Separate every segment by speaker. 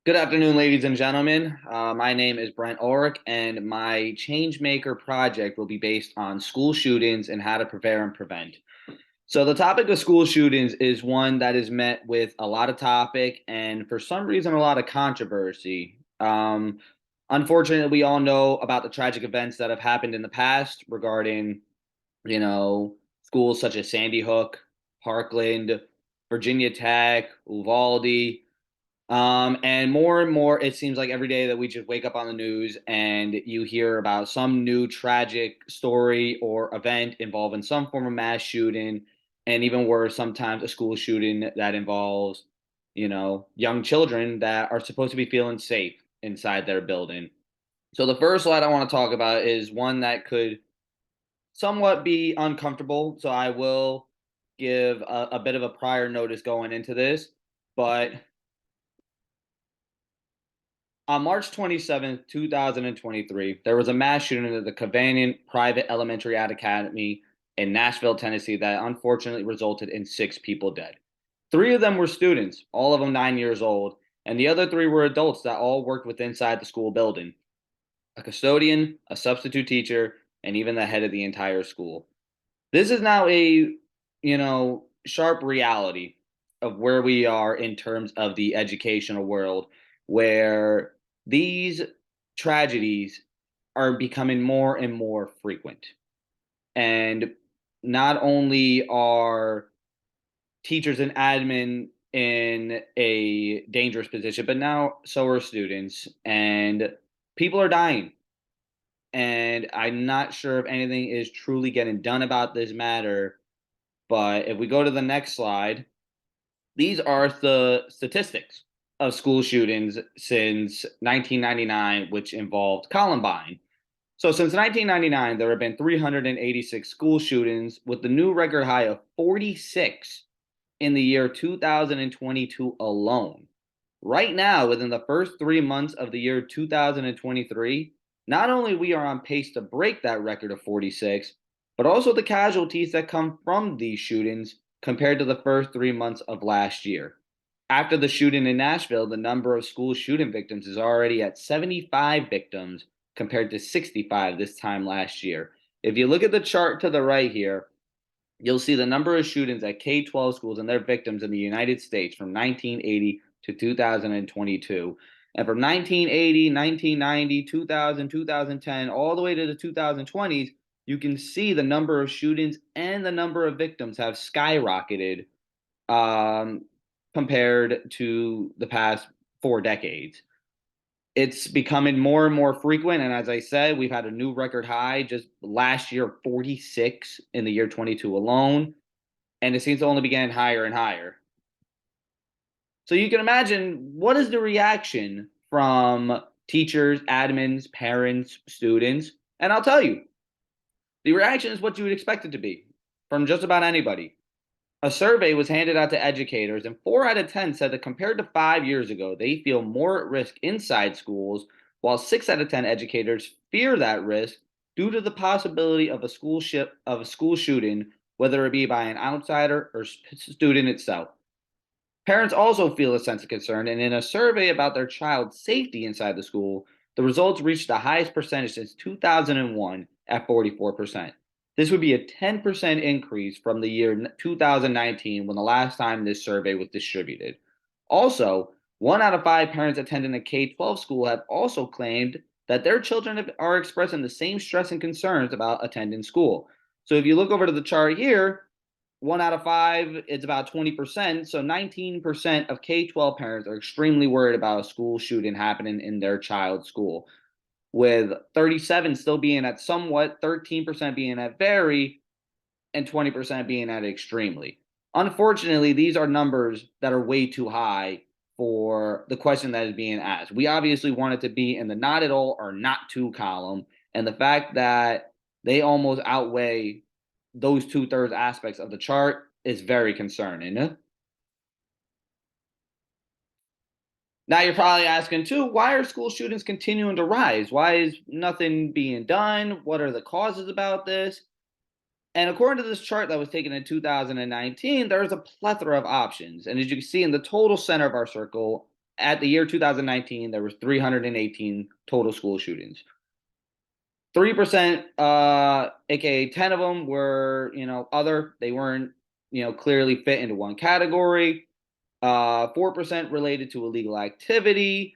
Speaker 1: Good afternoon, ladies and gentlemen. My name is Brent Ulrich, and my Changemaker project will be based on school shootings and how to prepare and prevent. So, the topic of school shootings is one that is met with a lot of topic and, for some reason, a lot of controversy. Unfortunately, we all know about the tragic events that have happened in the past regarding, schools such as Sandy Hook, Parkland, Virginia Tech, Uvalde. And more, it seems like every day that we just wake up on the news and you hear about some new tragic story or event involving some form of mass shooting, and even worse, sometimes a school shooting that involves, young children that are supposed to be feeling safe inside their building. So the first slide I want to talk about is one that could somewhat be uncomfortable. So I will give a bit of a prior notice going into this, but on March 27th, 2023, there was a mass shooting at the Covenant Private Elementary Academy in Nashville, Tennessee, that unfortunately resulted in 6 people dead. Three of them were students, all of them 9 years old, and the other three were adults that all worked with inside the school building: a custodian, a substitute teacher, and even the head of the entire school. This is now a, sharp reality of where we are in terms of the educational world, where these tragedies are becoming more and more frequent. And not only are teachers and admin in a dangerous position, but now so are students, and people are dying. And I'm not sure if anything is truly getting done about this matter. But if we go to the next slide, these are the statistics of school shootings since 1999, which involved Columbine. So since 1999, there have been 386 school shootings, with the new record high of 46 in the year 2022 alone. Right now, within the first 3 months of the year 2023, not only we are on pace to break that record of 46, but also the casualties that come from these shootings compared to the first 3 months of last year. After the shooting in Nashville, the number of school shooting victims is already at 75 victims compared to 65 this time last year. If you look at the chart to the right here, you'll see the number of shootings at K 12 schools and their victims in the United States from 1980 to 2022. And from 1980, 1990, 2000, 2010, all the way to the 2020s, you can see the number of shootings and the number of victims have skyrocketed, um, compared to the past 4 decades. It's becoming more and more frequent. And as I said, we've had a new record high just last year, 46 in the year 22 alone. And it seems to only be getting higher and higher. So you can imagine, what is the reaction from teachers, admins, parents, students? And I'll tell you, the reaction is what you would expect it to be from just about anybody. A survey was handed out to educators, and 4 out of 10 said that compared to 5 years ago, they feel more at risk inside schools, while 6 out of 10 educators fear that risk due to the possibility of a school shooting, whether it be by an outsider or student itself. Parents also feel a sense of concern, and in a survey about their child's safety inside the school, the results reached the highest percentage since 2001 at 44%. This would be a 10% increase from the year 2019, when the last time this survey was distributed. Also, 1 out of 5 parents attending a K 12 school have also claimed that their children are expressing the same stress and concerns about attending school. So if you look over to the chart here, 1 out of 5, it's about 20%. So 19% of K 12 parents are extremely worried about a school shooting happening in their child's school, with 37 still being at somewhat, 13% being at very, and 20% being at extremely. Unfortunately, these are numbers that are way too high for the question that is being asked. We obviously want it to be in the not at all or not to column. And the fact that they almost outweigh those two-thirds aspects of the chart is very concerning. Now you're probably asking too, why are school shootings continuing to rise? Why is nothing being done? What are the causes about this? And according to this chart that was taken in 2019, there's a plethora of options. And as you can see in the total center of our circle, At the year 2019, there was 318 total school shootings. 3%, aka 10 of them were, other. They weren't, clearly fit into one category. 4% related to illegal activity.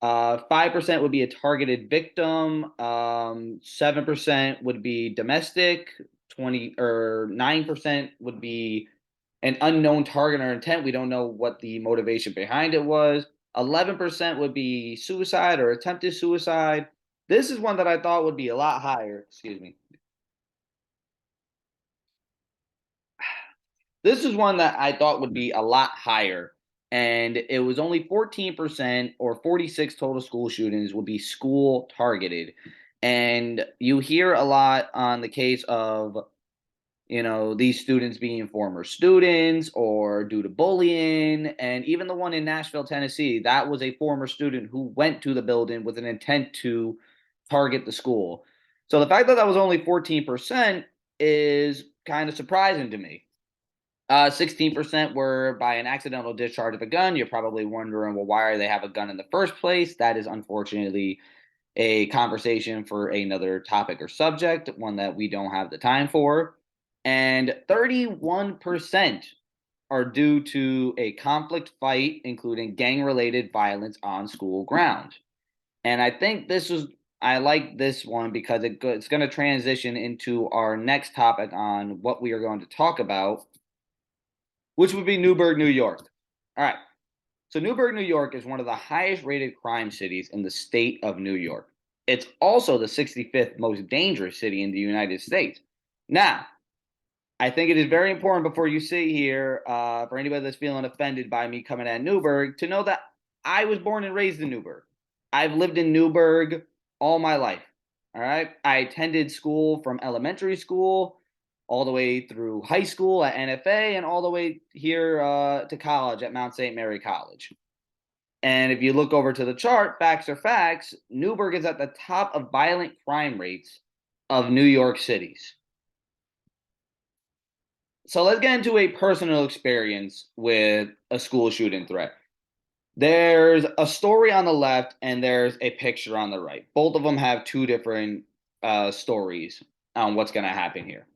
Speaker 1: 5% would be a targeted victim. 7% would be domestic. 9% would be an unknown target or intent. We don't know what the motivation behind it was. 11% would be suicide or attempted suicide. This is one that I thought would be a lot higher. Excuse me. This is one that I thought would be a lot higher. And it was only 14% or 46 total school shootings would be school targeted. And you hear a lot on the case of, these students being former students or due to bullying. And even the one in Nashville, Tennessee, that was a former student who went to the building with an intent to target the school. So the fact that that was only 14% is kind of surprising to me. 16% were by an accidental discharge of a gun. You're probably wondering, well, why do they have a gun in the first place? That is unfortunately a conversation for another topic or subject, one that we don't have the time for. And 31% are due to a conflict fight, including gang related violence on school grounds. And I think I like this one because it's going to transition into our next topic on what we are going to talk about, which would be Newburgh, New York. All right. So, Newburgh, New York is one of the highest rated crime cities in the state of New York. It's also the 65th most dangerous city in the United States. Now, I think it is very important before you sit here, for anybody that's feeling offended by me coming at Newburgh, to know that I was born and raised in Newburgh. I've lived in Newburgh all my life. All right. I attended school from elementary school all the way through high school at NFA and all the way here to college at Mount St. Mary College. And if you look over to the chart, facts are facts, Newburgh is at the top of violent crime rates of New York cities. So let's get into a personal experience with a school shooting threat. There's a story on the left and there's a picture on the right. Both of them have two different stories on what's going to happen here.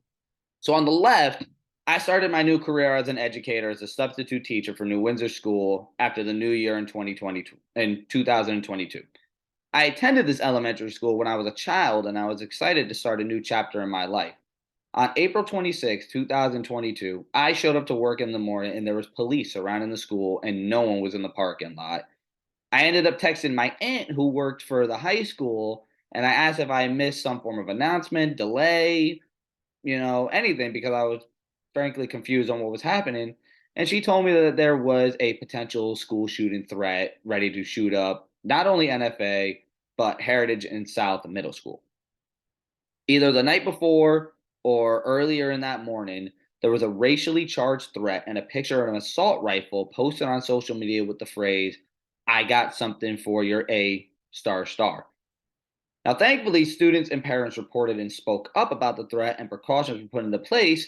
Speaker 1: So on the left, I started my new career as an educator as a substitute teacher for New Windsor School after the new year in 2022. I attended this elementary school when I was a child and I was excited to start a new chapter in my life. On April 26, 2022, I showed up to work in the morning and there was police surrounding the school and no one was in the parking lot. I ended up texting my aunt who worked for the high school and I asked if I missed some form of announcement, delay, anything because I was frankly confused on what was happening. And she told me that there was a potential school shooting threat ready to shoot up not only NFA, but Heritage and South Middle School. Either the night before or earlier in that morning, there was a racially charged threat and a picture of an assault rifle posted on social media with the phrase, I got something for your A star star. Now, thankfully, students and parents reported and spoke up about the threat and precautions were put into place.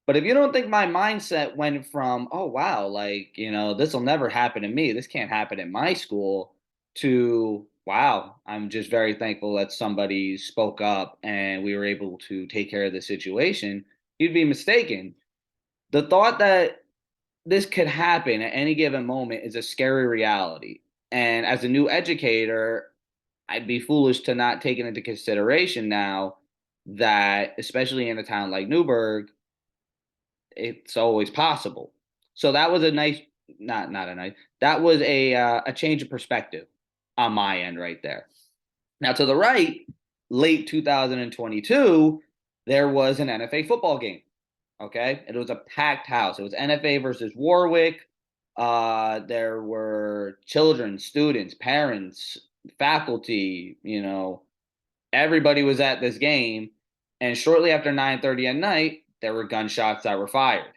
Speaker 1: But if you don't think my mindset went from, oh, wow, like, this will never happen to me, this can't happen at my school, to, wow, I'm just very thankful that somebody spoke up and we were able to take care of the situation, you'd be mistaken. The thought that this could happen at any given moment is a scary reality. And as a new educator, I'd be foolish to not take it into consideration now that, especially in a town like Newburgh, it's always possible. So that was a nice, not a nice, that was a change of perspective on my end right there. Now to the right, late 2022, there was an NFA football game. Okay, it was a packed house. It was NFA versus Warwick. There were children, students, parents, faculty. Everybody was at this game. And shortly after 9:30 at night, there were gunshots that were fired.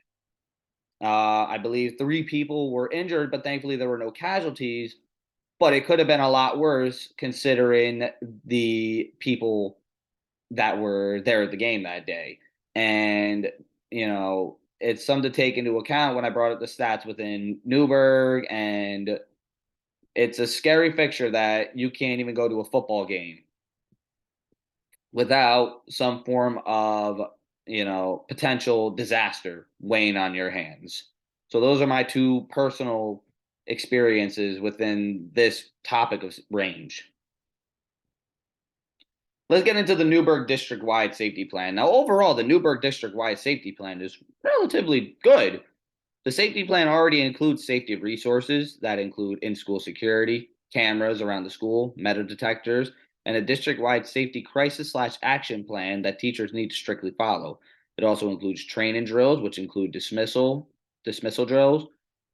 Speaker 1: I believe 3 people were injured, but thankfully there were no casualties. But it could have been a lot worse considering the people that were there at the game that day. And, it's something to take into account when I brought up the stats within Newburgh and It's a scary picture that you can't even go to a football game without some form of, potential disaster weighing on your hands. So those are my two personal experiences within this topic of range. Let's get into the Newburgh district-wide safety plan. Now, overall, the Newburgh district-wide safety plan is relatively good. The safety plan already includes safety resources that include in-school security, cameras around the school, metal detectors, and a district-wide safety crisis/action plan that teachers need to strictly follow. It also includes training drills, which include dismissal drills,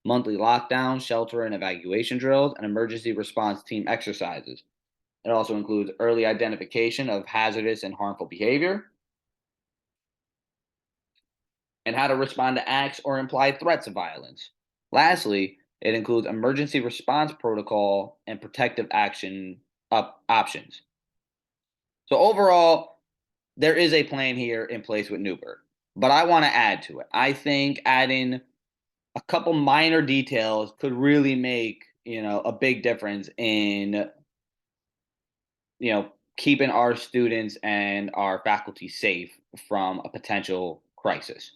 Speaker 1: monthly lockdown, shelter and evacuation drills, and emergency response team exercises. It also includes early identification of hazardous and harmful behavior, and how to respond to acts or implied threats of violence. Lastly, it includes emergency response protocol and protective action options. So overall, there is a plan here in place with Newburgh, but I want to add to it. I think adding a couple minor details could really make, a big difference in, keeping our students and our faculty safe from a potential crisis.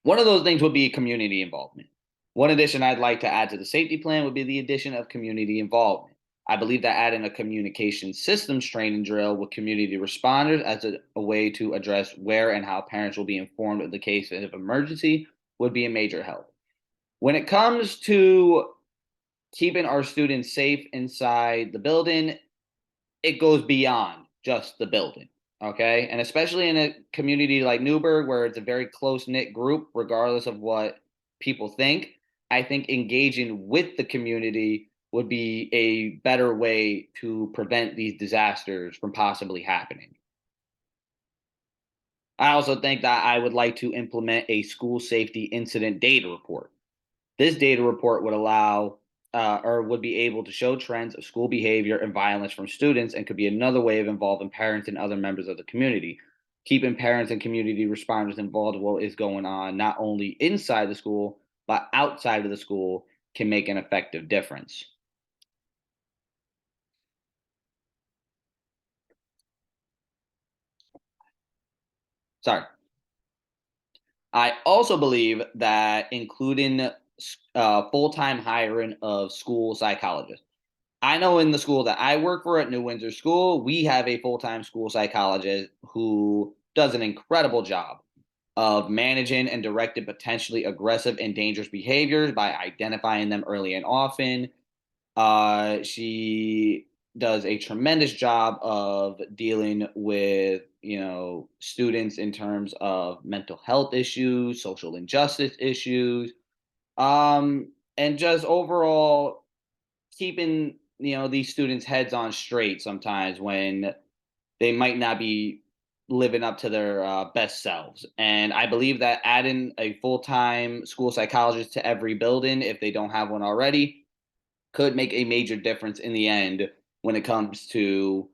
Speaker 1: One of those things would be community involvement. One addition I'd like to add to the safety plan would be the addition of community involvement. I believe that adding a communication systems training drill with community responders as a way to address where and how parents will be informed in the case of emergency would be a major help. When it comes to keeping our students safe inside the building, it goes beyond just the building. Okay. And especially in a community like Newburgh, where it's a very close knit group, regardless of what people think, I think engaging with the community would be a better way to prevent these disasters from possibly happening. I also think that I would like to implement a school safety incident data report. This data report would allow or would be able to show trends of school behavior and violence from students and could be another way of involving parents and other members of the community. Keeping parents and community responders involved in what is going on, not only inside the school, but outside of the school, can make an effective difference. Sorry. I also believe that including full time hiring of school psychologists. I know in the school that I work for at New Windsor School, we have a full time school psychologist who does an incredible job of managing and directing potentially aggressive and dangerous behaviors by identifying them early and often. She does a tremendous job of dealing with, students in terms of mental health issues, social injustice issues, and just overall keeping, these students' heads on straight sometimes when they might not be living up to their best selves. And I believe that adding a full time school psychologist to every building, if they don't have one already, could make a major difference in the end when it comes to,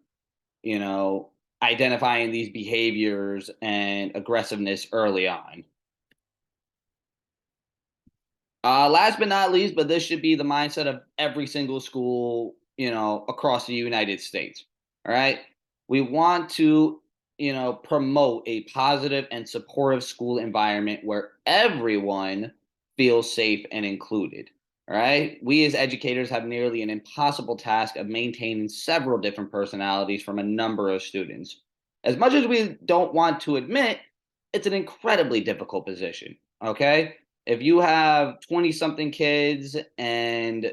Speaker 1: you know, identifying these behaviors and aggressiveness early on. Last but not least, but this should be the mindset of every single school, across the United States. All right. We want to, promote a positive and supportive school environment where everyone feels safe and included. All right. We as educators have nearly an impossible task of maintaining several different personalities from a number of students. As much as we don't want to admit, it's an incredibly difficult position. Okay, if you have 20 something kids and,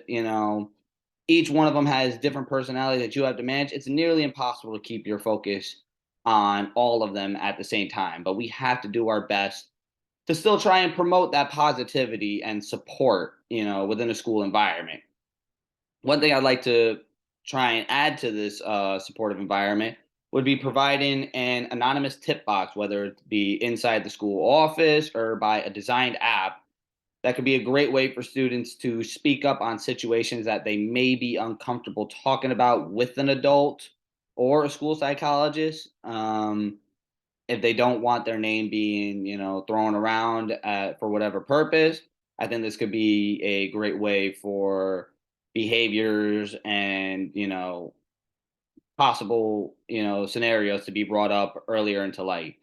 Speaker 1: each one of them has different personalities that you have to manage, it's nearly impossible to keep your focus on all of them at the same time. But we have to do our best to still try and promote that positivity and support, within a school environment. One thing I'd like to try and add to this supportive environment would be providing an anonymous tip box, whether it be inside the school office or by a designed app that could be a great way for students to speak up on situations that they may be uncomfortable talking about with an adult or a school psychologist. If they don't want their name being, thrown around for whatever purpose, I think this could be a great way for behaviors and, possible, scenarios to be brought up earlier into life.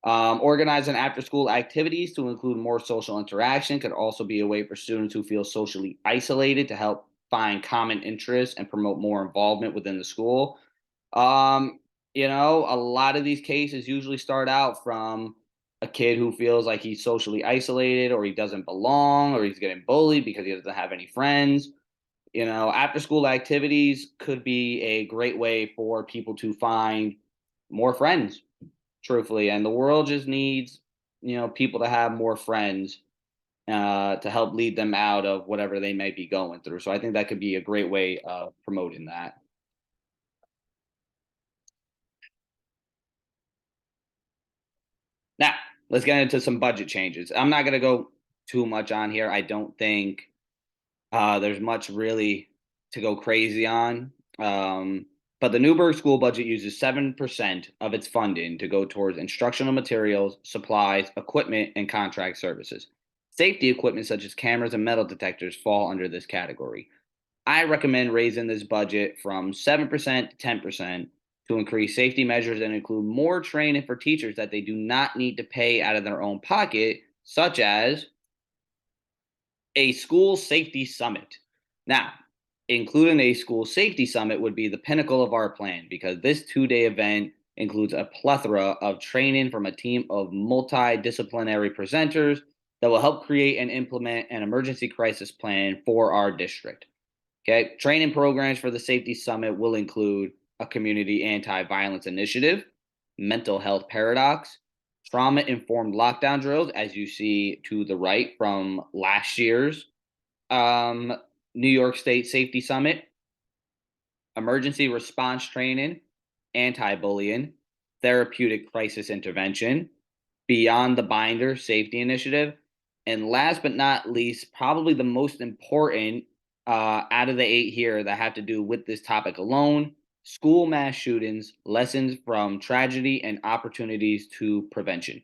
Speaker 1: Organizing after school activities to include more social interaction could also be a way for students who feel socially isolated to help find common interests and promote more involvement within the school. Um, a lot of these cases usually start out from a kid who feels like he's socially isolated or he doesn't belong or he's getting bullied because he doesn't have any friends. After school activities could be a great way for people to find more friends, truthfully. And the world just needs, people to have more friends to help lead them out of whatever they may be going through. So I think that could be a great way of promoting that. Now, let's get into some budget changes. I'm not going to go too much on here. I don't think there's much really to go crazy on. Um, but the Newburgh school budget uses 7% of its funding to go towards instructional materials, supplies, equipment, and contract services. Safety equipment such as cameras and metal detectors fall under this category. I recommend raising this budget from 7% to 10% to increase safety measures and include more training for teachers that they do not need to pay out of their own pocket, such as a school safety summit. Now, including a school safety summit would be the pinnacle of our plan because this 2-day event includes a plethora of training from a team of multidisciplinary presenters that will help create and implement an emergency crisis plan for our district. Okay, training programs for the safety summit will include a community anti-violence initiative, mental health paradox, trauma informed lockdown drills, as you see to the right from last year's um, New York State Safety Summit, emergency response training, anti bullying, therapeutic crisis intervention, beyond the binder safety initiative, and last but not least, probably the most important out of the 8 here that have to do with this topic alone, school mass shootings, lessons from tragedy and opportunities to prevention.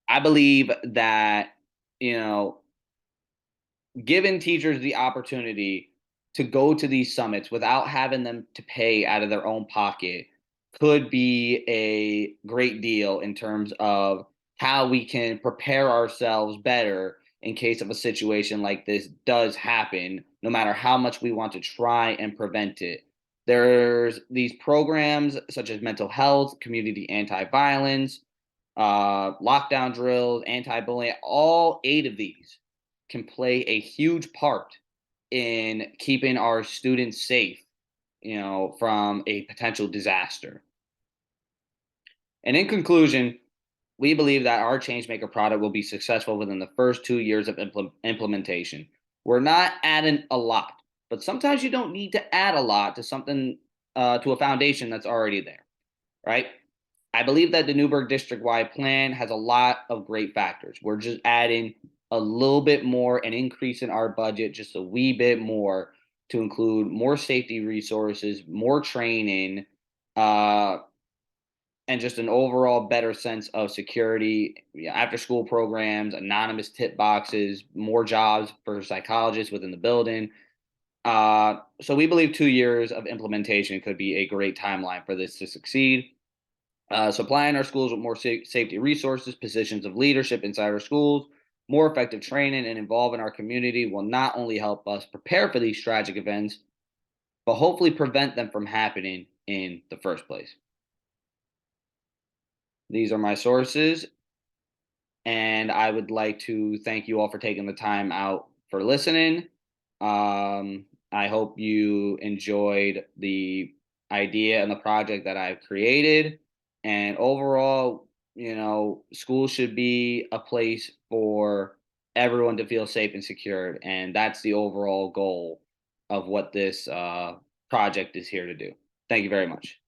Speaker 1: I believe that, you know, giving teachers the opportunity to go to these summits without having them to pay out of their own pocket could be a great deal in terms of how we can prepare ourselves better in case of a situation like this does happen, no matter how much we want to try and prevent it. There's these programs such as mental health, community anti-violence, lockdown drills, anti-bullying, all 8 of these can play a huge part in keeping our students safe, from a potential disaster. And in conclusion, we believe that our Changemaker product will be successful within the first 2 years of implementation. We're not adding a lot, but sometimes you don't need to add a lot to something, to a foundation that's already there, right? I believe that the Newburgh district wide plan has a lot of great factors. We're just adding a little bit more and increasing our budget just a wee bit more to include more safety resources, more training, uh, and just an overall better sense of security, after school programs, anonymous tip boxes, more jobs for psychologists within the building. So we believe 2 years of implementation could be a great timeline for this to succeed. Supplying our schools with more safety resources, positions of leadership inside our schools, more effective training, and involving our community will not only help us prepare for these tragic events, but hopefully prevent them from happening in the first place. These are my sources, and I would like to thank you all for taking the time out for listening. I hope you enjoyed the idea and the project that I've created. And overall, school should be a place for everyone to feel safe and secured. And that's the overall goal of what this project is here to do. Thank you very much.